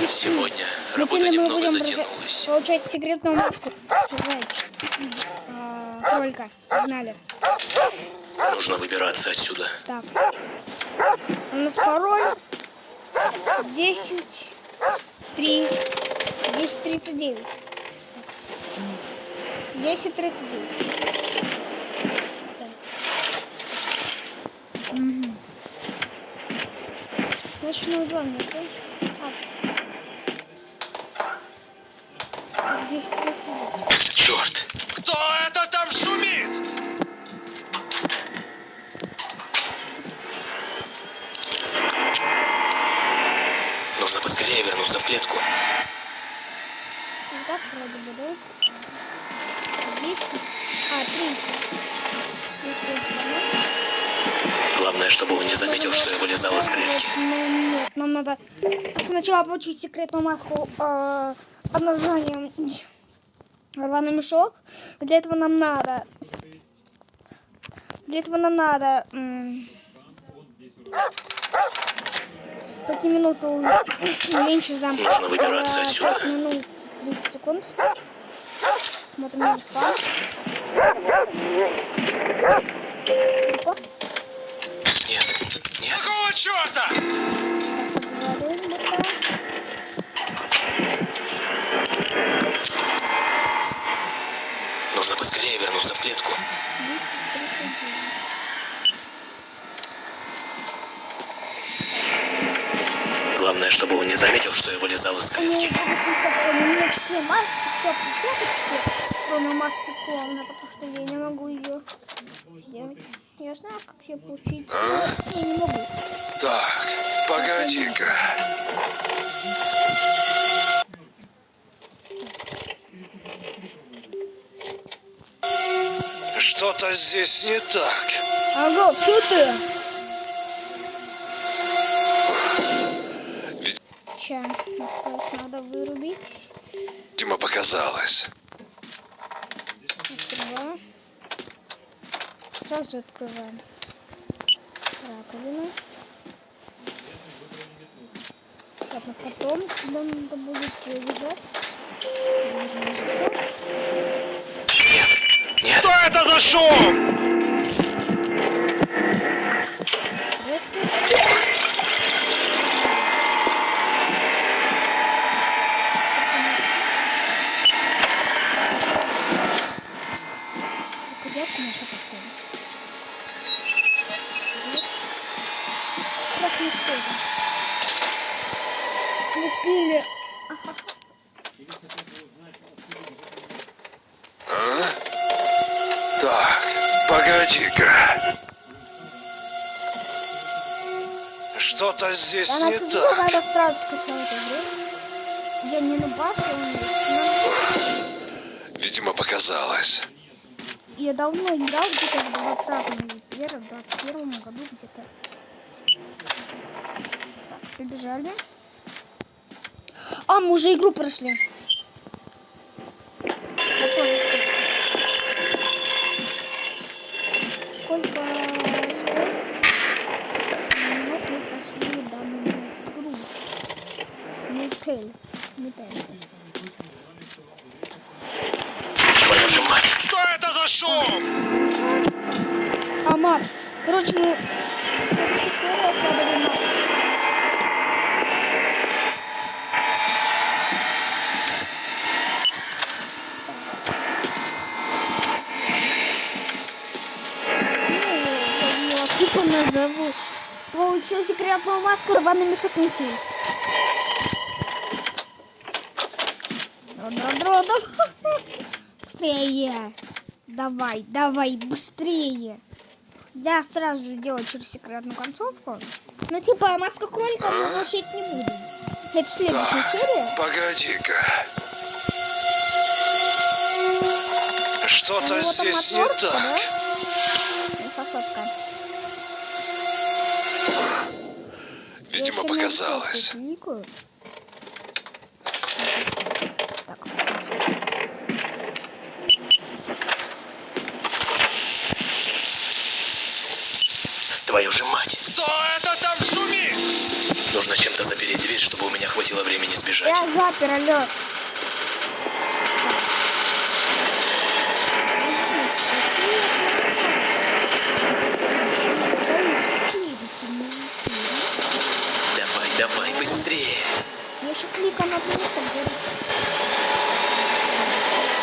Сегодня работа немного затянулась. Получать секретную маску. Кролька. Погнали. Нужно выбираться отсюда. Так. У нас пароль 10:39. 10:39. Угу. Значит, ну удобно, что? 10:39. Черт! Кто это там шумит? Нужно поскорее вернуться в клетку. Так, вроде бы, да? 10. 30. Ну, сколько, да? Главное, чтобы он не заметил, что я вылезал из клетки. Нет, нам надо сначала получить секретную маску под названием рваный мешок. Для этого нам надо пройти минуту меньше замка. Нужно выбираться отсюда. 5 минут 30 секунд. Смотрим на респаун. Опа. Нет, нет. Какого черта? Так, побежали быстро. Нужно поскорее вернуться в клетку. 10:39. Главное, чтобы он не заметил, что я вылезал из клетки. У меня все маски, все пакеточки, кроме маски клоуна, потому что я не могу ее сделать. Я знаю, как ее получить. Я не могу. Так, погоди-ка. Что-то здесь не так. Ага, что ты? Сейчас, надо вырубить. Дима, показалось. Открываем. Сразу открываем раковину. Ладно, потом, когда надо будет побежать. Нет. Что это за шум? Резко. Рукоятку можно поставить. Здесь. Как раз не успели. Не успели. Так, погоди-ка. Что-то здесь Я не начал так. надо сразу скачал эту игру. Я не набасил, Видимо, показалось. я давно играл, где-то в 21 году где-то. Так, побежали. А, мы уже игру прошли. Я тоже сколько минут мы прошли данную игру. Метель. Твою же мать! Что это за шум? А, Макс. Короче, мы в следующей серии освободим Макса. Ну, я типа назову. Получил секретную маску, рваный мешок метель. Быстрее. Давай, быстрее. Я сразу же делаю через секретную концовку. Ну, типа, маска кролика мы получить не будем. Это следующая серия. Погоди-ка. Что-то Вот там здесь не отвертка, так. да? И фасадка. Видимо, показалось. Так, Твою же мать! Кто это там шумит? Нужно чем-то запереть дверь. Молись, чтобы у меня хватило времени сбежать. Я запер, алло. Давай, давай, быстрее. Я еще кликаю на то, что делать.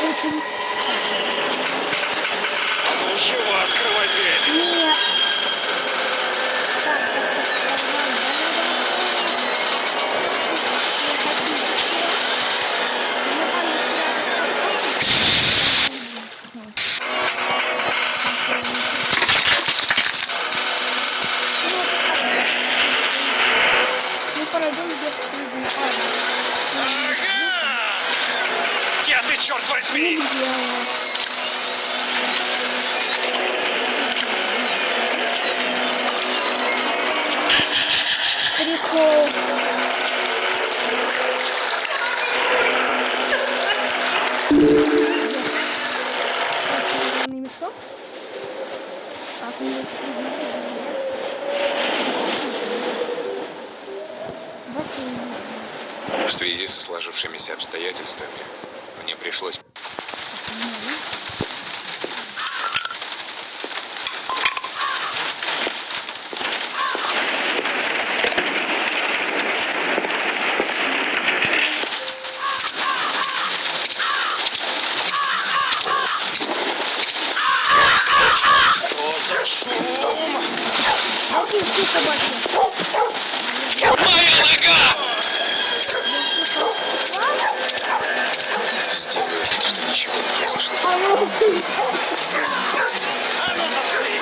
Очень. А ну живо, открывай дверь. Нет. Так, мы пройдем без прыгания. Где ты, черт возьми? Нигде. Прикол. Yes. Черный мешок. Как он будет В связи со сложившимися обстоятельствами мне пришлось... Что за шум? Окей, все собаки. Моя нога! Сделаю вид, что ничего не произошло. А ну, А ну заткни!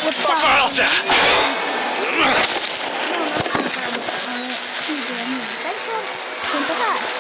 вот так. Попался! Всем пока.